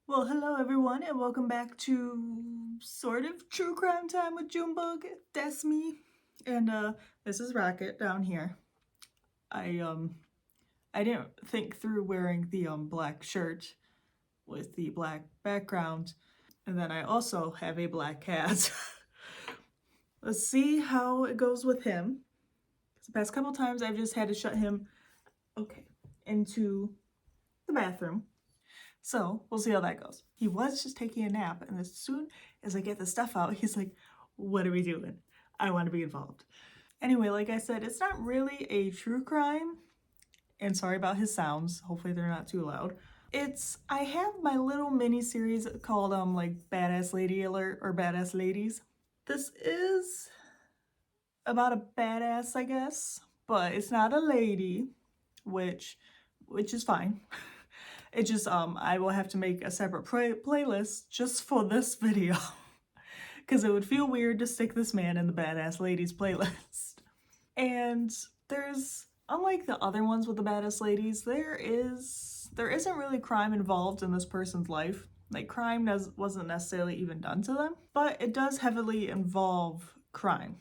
Well, hello everyone, and welcome back to sort of true crime time with Junebug. That's me, and this is Rocket down here. I didn't think through wearing the black shirt with the black background, and then I also have a black cat. Let's see how it goes with him. The past couple times I've just had to shut him, into the bathroom. So we'll see how that goes. He was just taking a nap, and as soon as I get the stuff out, he's like, "What are we doing? I want to be involved." Anyway, like I said, it's not really a true crime, and sorry about his sounds. Hopefully they're not too loud. I have my little mini series called like Badass Lady Alert or Badass Ladies. This is about a badass, I guess, but it's not a lady, which is fine. It just I will have to make a separate playlist just for this video because it would feel weird to stick this man in the Badass Ladies playlist. And there's, unlike the other ones with the Badass Ladies, there isn't really crime involved in this person's life. Like, crime wasn't necessarily even done to them, but it does heavily involve crime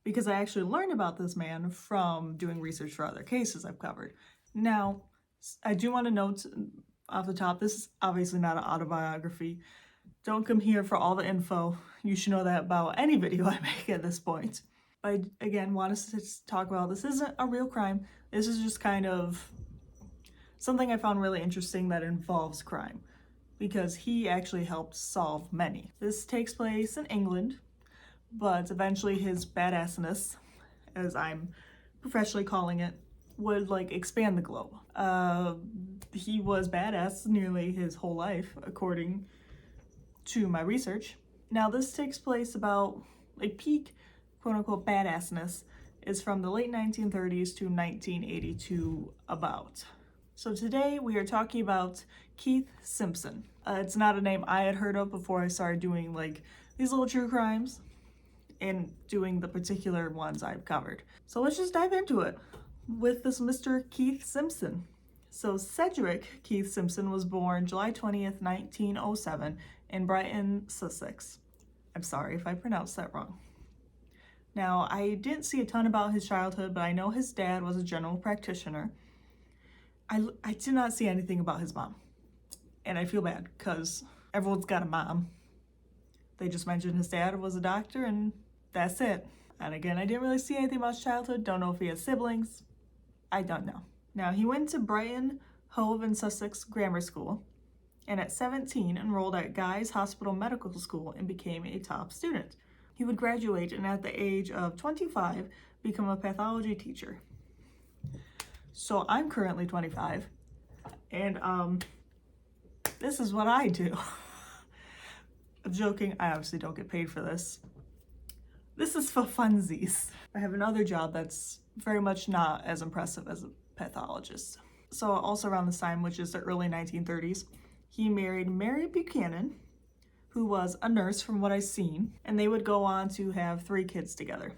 because I actually learned about this man from doing research for other cases I've covered. Now, I do want to note off the top, this is obviously not an autobiography. Don't come here for all the info. You should know that about any video I make at this point. But again, want us to talk about this isn't a real crime. This is just kind of something I found really interesting that involves crime because he actually helped solve many. This takes place in England, but eventually his badassness, as I'm professionally calling it, would like expand the globe. He was badass nearly his whole life, according to my research. Now this takes place about like peak quote unquote badassness is from the late 1930s to 1982 about. So today we are talking about Keith Simpson. It's not a name I had heard of before I started doing like these little true crimes and doing the particular ones I've covered. So let's just dive into it with this Mr. Keith Simpson. So Cedric Keith Simpson was born July 20th, 1907 in Brighton, Sussex. I'm sorry if I pronounced that wrong. Now, I didn't see a ton about his childhood, but I know his dad was a general practitioner. I did not see anything about his mom. And I feel bad because everyone's got a mom. They just mentioned his dad was a doctor and that's it. And again, I didn't really see anything about his childhood. Don't know if he has siblings. I don't know. Now, he went to Brighton, Hove and Sussex Grammar School, and at 17 enrolled at Guy's Hospital Medical School and became a top student. He would graduate and at the age of 25 become a pathology teacher. So I'm currently 25, and this is what I do. I'm joking, I obviously don't get paid for this. This is for funsies. I have another job that's very much not as impressive as a pathologist. So also around this time, which is the early 1930s, he married Mary Buchanan, who was a nurse from what I've seen, and they would go on to have 3 kids together.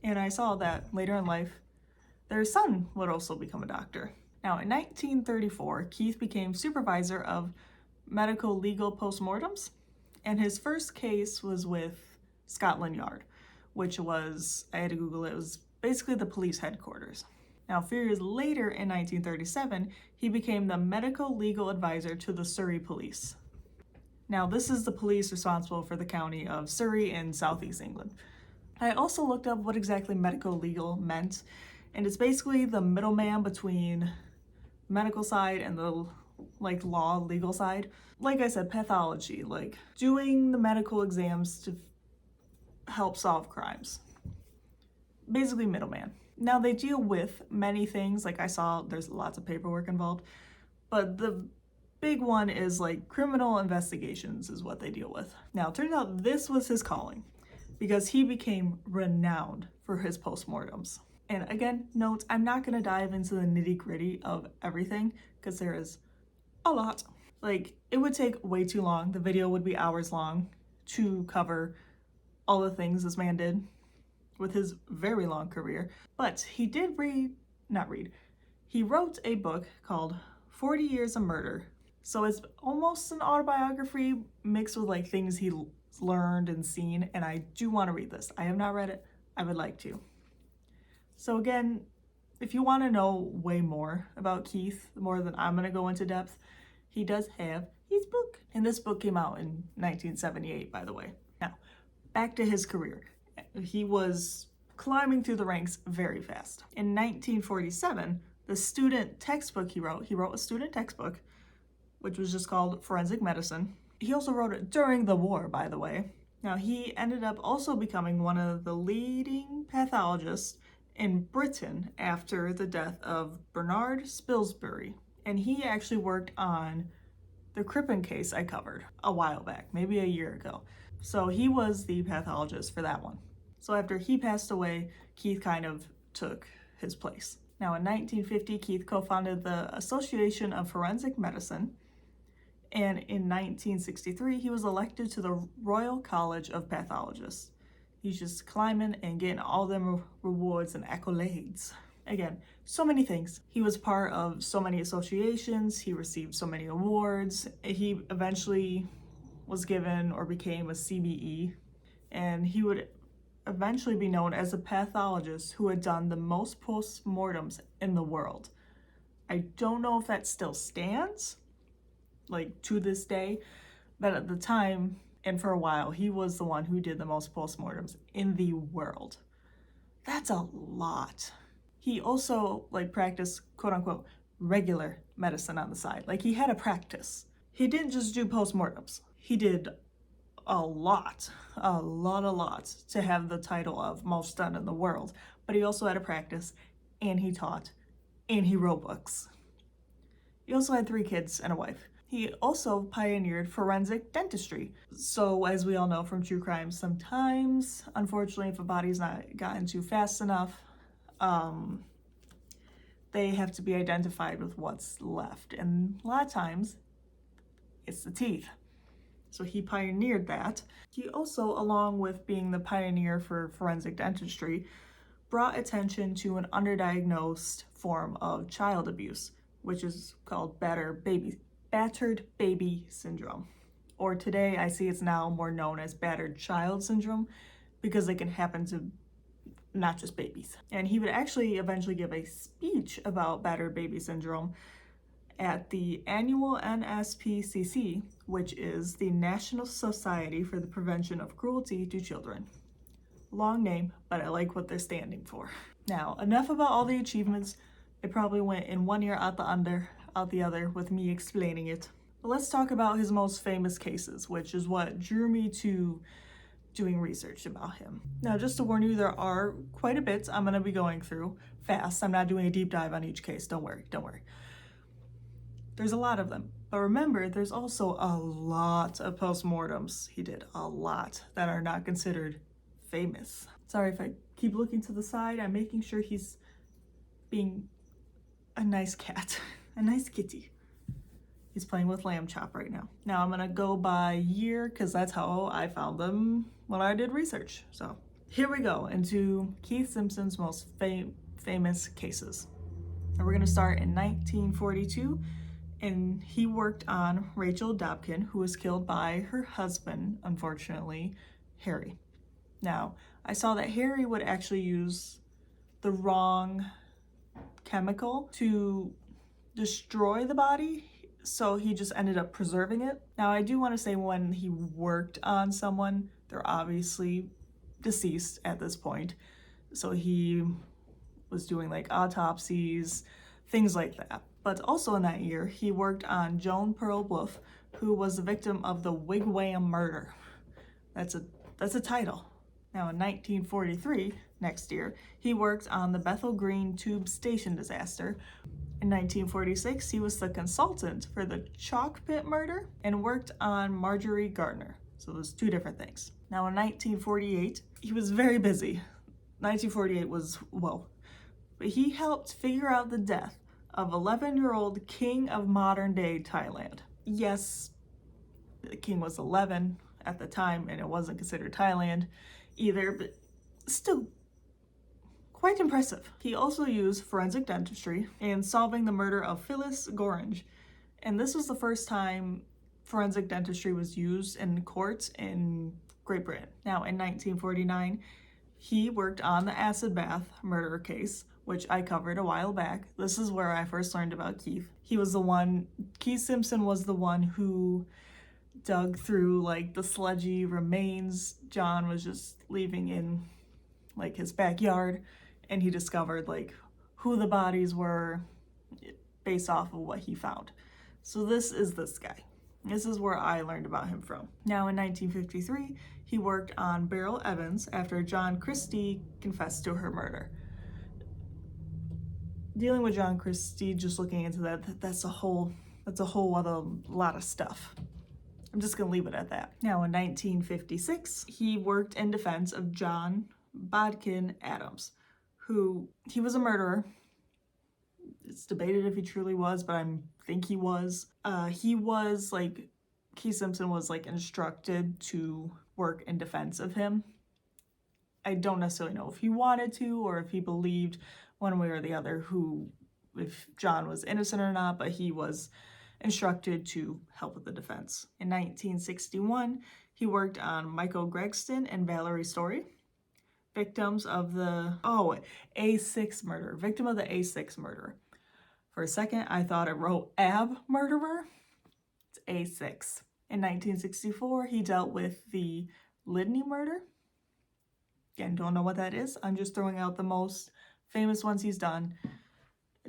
And I saw that later in life, their son would also become a doctor. Now in 1934, Keith became supervisor of medical legal postmortems, and his first case was with Scotland Yard, which was, I had to Google it, was basically the police headquarters. Now, a few years later in 1937, he became the medical legal advisor to the Surrey Police. Now, this is the police responsible for the county of Surrey in southeast England. I also looked up what exactly medical legal meant, and it's basically the middleman between medical side and the like law legal side. Like I said, pathology, like doing the medical exams to help solve crimes. Basically middleman. Now they deal with many things, like I saw there's lots of paperwork involved, but the big one is like criminal investigations is what they deal with. Now it turns out this was his calling because he became renowned for his postmortems. And again, note, I'm not gonna dive into the nitty-gritty of everything because there is a lot. Like, it would take way too long. The video would be hours long to cover all the things this man did with his very long career. But he did he wrote a book called 40 Years of Murder, So it's almost an autobiography mixed with like things he learned and seen, and I do want to read this. I have not read it. I would like to. So again, if you want to know way more about Keith, more than I'm going to go into depth, he does have his book. And this book came out in 1978, by the way. Now, back to his career. He was climbing through the ranks very fast. In 1947, the student textbook he wrote a student textbook, which was just called Forensic Medicine. He also wrote it during the war, by the way. Now, he ended up also becoming one of the leading pathologists in Britain after the death of Bernard Spilsbury. And he actually worked on the Crippen case I covered a while back, maybe a year ago. So he was the pathologist for that one. So after he passed away, Keith kind of took his place. Now in 1950, Keith co-founded the Association of Forensic Medicine. And in 1963, he was elected to the Royal College of Pathologists. He's just climbing and getting all them rewards and accolades. Again, so many things. He was part of so many associations. He received so many awards. He eventually was given or became a CBE, and he would eventually be known as a pathologist who had done the most postmortems in the world. I don't know if that still stands, like to this day, but at the time and for a while, he was the one who did the most postmortems in the world. That's a lot. He also practiced quote unquote regular medicine on the side. Like he had a practice. He didn't just do postmortems. He did a lot to have the title of most done in the world. But he also had a practice, and he taught, and he wrote books. He also had 3 kids and a wife. He also pioneered forensic dentistry. So as we all know from true crime, sometimes, unfortunately, if a body's not gotten to fast enough, they have to be identified with what's left. And a lot of times, it's the teeth. So he pioneered that. He also, along with being the pioneer for forensic dentistry, brought attention to an underdiagnosed form of child abuse, which is called battered baby syndrome. Or today, I see it's now more known as battered child syndrome because it can happen to not just babies. And he would actually eventually give a speech about battered baby syndrome at the annual NSPCC, which is the National Society for the Prevention of Cruelty to Children. Long name, but I like what they're standing for. Now, enough about all the achievements. It probably went in one ear out the other with me explaining it. But let's talk about his most famous cases, which is what drew me to doing research about him. Now, just to warn you, there are quite a bit I'm going to be going through fast. I'm not doing a deep dive on each case. Don't worry. There's a lot of them. But remember, there's also a lot of postmortems he did, a lot, that are not considered famous. Sorry if I keep looking to the side. I'm making sure he's being a nice cat, a nice kitty. He's playing with Lamb Chop right now. Now I'm gonna go by year because that's how I found them when I did research. So here we go into Keith Simpson's most famous cases. And we're gonna start in 1942, and he worked on Rachel Dobkin, who was killed by her husband, unfortunately, Harry. Now, I saw that Harry would actually use the wrong chemical to destroy the body, so he just ended up preserving it. Now, I do want to say when he worked on someone, they're obviously deceased at this point, so he was doing autopsies, things like that. But also in that year, he worked on Joan Pearl Bluff, who was the victim of the Wigwam murder. That's a title. Now in 1943, next year, he worked on the Bethel Green Tube Station disaster. In 1946, he was the consultant for the Chalk Pit murder and worked on Marjorie Gardner. So those 2 different things. Now in 1948, he was very busy. 1948 was, whoa. But he helped figure out the death of 11-year-old king of modern day Thailand. Yes, the king was 11 at the time and it wasn't considered Thailand either, but still quite impressive. He also used forensic dentistry in solving the murder of Phyllis Gorringe And this was the first time forensic dentistry was used in courts in Great Britain. Now, in 1949, he worked on the acid bath murder case, which I covered a while back. This is where I first learned about Keith. Keith Simpson was the one who dug through like the sludgy remains John was just leaving in like his backyard, and he discovered like who the bodies were based off of what he found. So this is this guy. This is where I learned about him from. Now in 1953, he worked on Beryl Evans after John Christie confessed to her murder. Dealing with John Christie, just looking into that's a whole other lot of stuff. I'm just gonna leave it at that. Now in 1956, he worked in defense of John Bodkin Adams, he was a murderer. It's debated if he truly was, but I think he was. Keith Simpson was like instructed to work in defense of him. I don't necessarily know if he wanted to or if he believed one way or the other if John was innocent or not, but he was instructed to help with the defense. In 1961, he worked on Michael Gregston and Valerie Story, victims of the A6 murder, victim of the A6 murder. For a second, I thought it wrote ab murderer. It's A6. In 1964, he dealt with the Lidney murder. Again, don't know what that is. I'm just throwing out the most famous ones he's done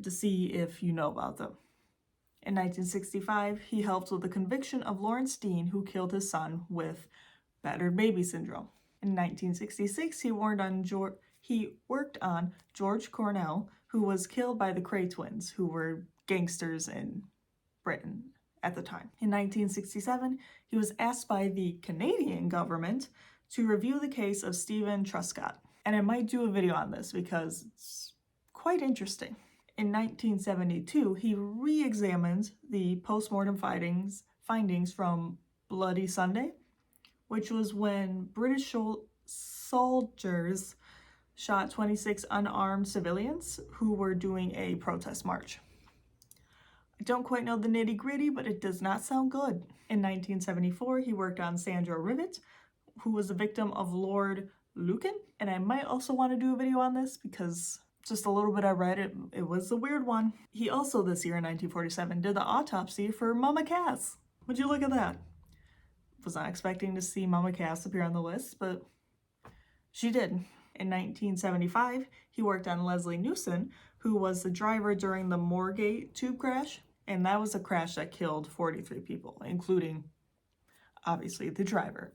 to see if you know about them. In 1965, he helped with the conviction of Lawrence Dean, who killed his son with battered baby syndrome. In 1966, he worked on George Cornell, who was killed by the Cray twins, who were gangsters in Britain at the time. In 1967, he was asked by the Canadian government to review the case of Stephen Truscott. And I might do a video on this because it's quite interesting. In 1972, he re-examined the post-mortem findings from Bloody Sunday, which was when British soldiers shot 26 unarmed civilians who were doing a protest march. I don't quite know the nitty-gritty, but it does not sound good. In 1974, he worked on Sandra Rivet, who was a victim of Lord Lucan, and I might also want to do a video on this because just a little bit I read, it was a weird one. He also this year in 1947 did the autopsy for Mama Cass. Would you look at that? Was not expecting to see Mama Cass appear on the list, but she did. In 1975, he worked on Leslie Newson, who was the driver during the Moorgate tube crash, and that was a crash that killed 43 people, including, obviously, the driver.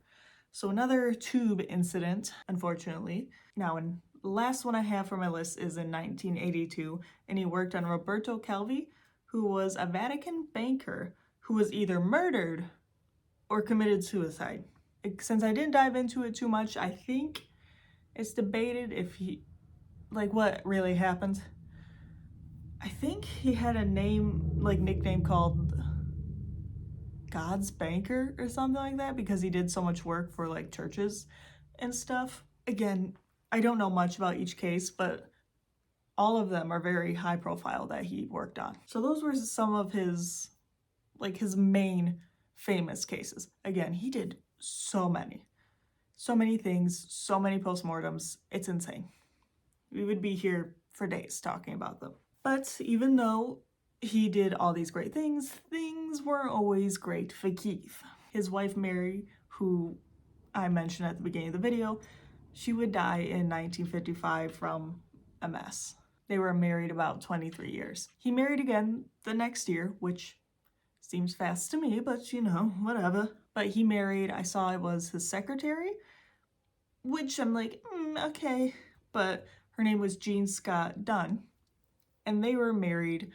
So another tube incident, unfortunately. Now, the last one I have for my list is in 1982, and he worked on Roberto Calvi, who was a Vatican banker who was either murdered or committed suicide. Since I didn't dive into it too much, I think it's debated if what really happened. I think he had a nickname called God's Banker or something like that because he did so much work for churches and stuff. Again, I don't know much about each case, but all of them are very high profile that he worked on. So those were some of his main famous cases. Again, he did so many things, so many postmortems. It's insane. We would be here for days talking about them. But even though he did all these great things, things weren't always great for Keith. His wife Mary, who I mentioned at the beginning of the video, she would die in 1955 from MS. They were married about 23 years. He married again the next year, which seems fast to me, but whatever. But he married, I saw it was his secretary, which I'm like, okay. But her name was Jean Scott Dunn, and they were married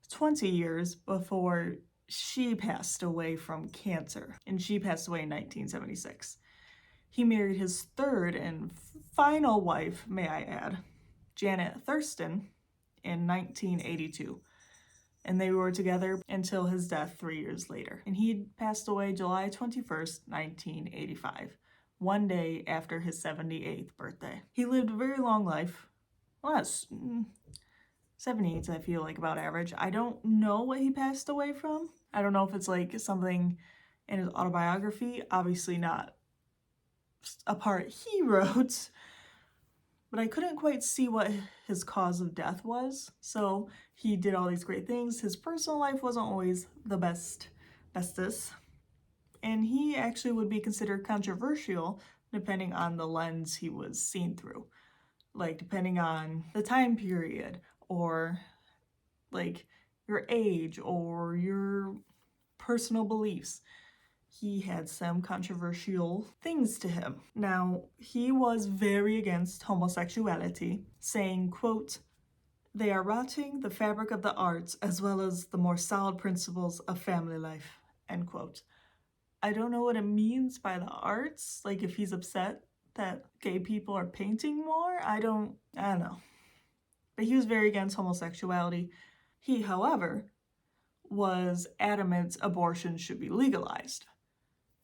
20 years before she passed away from cancer, and she passed away in 1976. He married his third and final wife, may I add, Janet Thurston, in 1982. And they were together until his death 3 years later. And he passed away July 21st, 1985, one day after his 78th birthday. He lived a very long life. Well, that's 78's, I feel like, about average. I don't know what he passed away from. I don't know if it's like something in his autobiography, obviously not a part he wrote, but I couldn't quite see what his cause of death was. So he did all these great things. His personal life wasn't always the bestest. And he actually would be considered controversial depending on the lens he was seen through. Like, depending on the time period, or like your age, or your personal beliefs. He had some controversial things to him. Now, he was very against homosexuality, saying, quote, "They are rotting the fabric of the arts as well as the more solid principles of family life," end quote. I don't know what it means by the arts, like if he's upset that gay people are painting more. I don't know. But he was very against homosexuality. He, however, was adamant abortion should be legalized.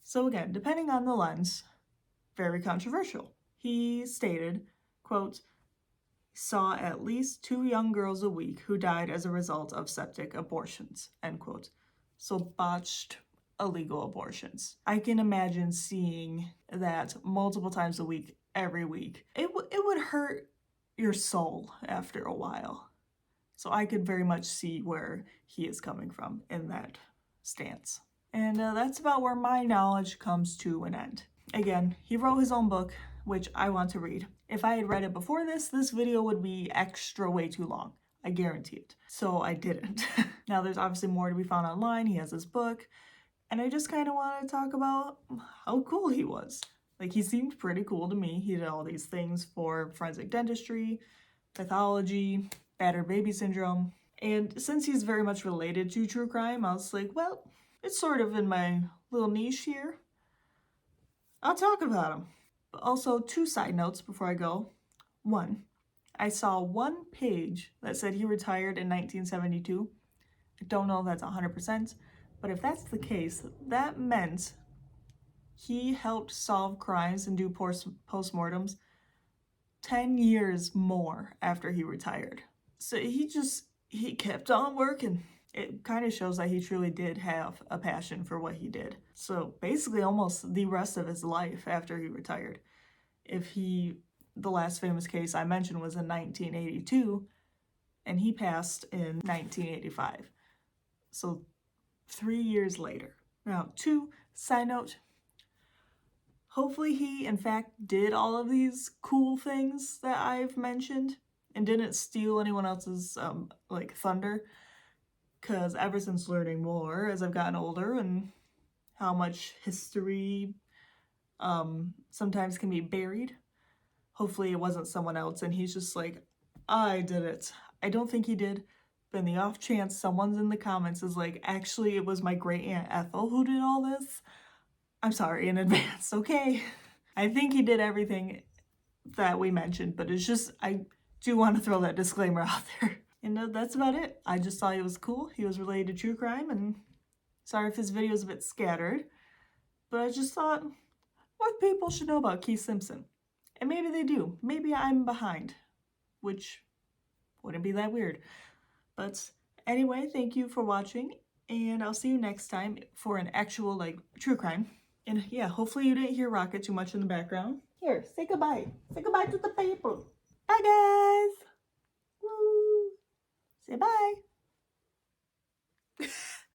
So again, depending on the lens, very controversial. He stated, quote, "Saw at least 2 young girls a week who died as a result of septic abortions," end quote. So botched illegal abortions. I can imagine seeing that multiple times a week, every week. It would hurt your soul after a while. So I could very much see where he is coming from in that stance. And that's about where my knowledge comes to an end. Again, he wrote his own book, which I want to read. If I had read it before this video would be extra way too long. I guarantee it. So I didn't. Now there's obviously more to be found online. He has his book. And I just kind of want to talk about how cool he was. Like, he seemed pretty cool to me. He did all these things for forensic dentistry, pathology, battered baby syndrome. And since he's very much related to true crime, I was like, well, it's sort of in my little niche here. I'll talk about him. But also, 2 side notes before I go. 1, I saw one page that said he retired in 1972. I don't know if that's 100%, but if that's the case, that meant he helped solve crimes and do postmortems 10 years more after he retired. So he kept on working. It kind of shows that he truly did have a passion for what he did. So basically almost the rest of his life after he retired. The last famous case I mentioned was in 1982, and he passed in 1985. So 3 years later. Now, 2, side note, hopefully he, in fact, did all of these cool things that I've mentioned and didn't steal anyone else's, thunder. Because ever since learning more as I've gotten older and how much history sometimes can be buried, hopefully it wasn't someone else and he's just like, I did it. I don't think he did, but in the off chance someone's in the comments is like, actually it was my great aunt Ethel who did all this, I'm sorry in advance, okay? I think he did everything that we mentioned, but it's just, I do want to throw that disclaimer out there. And that's about it. I just thought he was cool. He was related to true crime, and sorry if his video is a bit scattered, but I just thought more people should know about Keith Simpson. And maybe they do. Maybe I'm behind, which wouldn't be that weird. But anyway, thank you for watching, and I'll see you next time for an actual, true crime. And yeah, hopefully you didn't hear Rocket too much in the background. Here, say goodbye. Say goodbye to the people. Bye, guys. Woo. Say bye.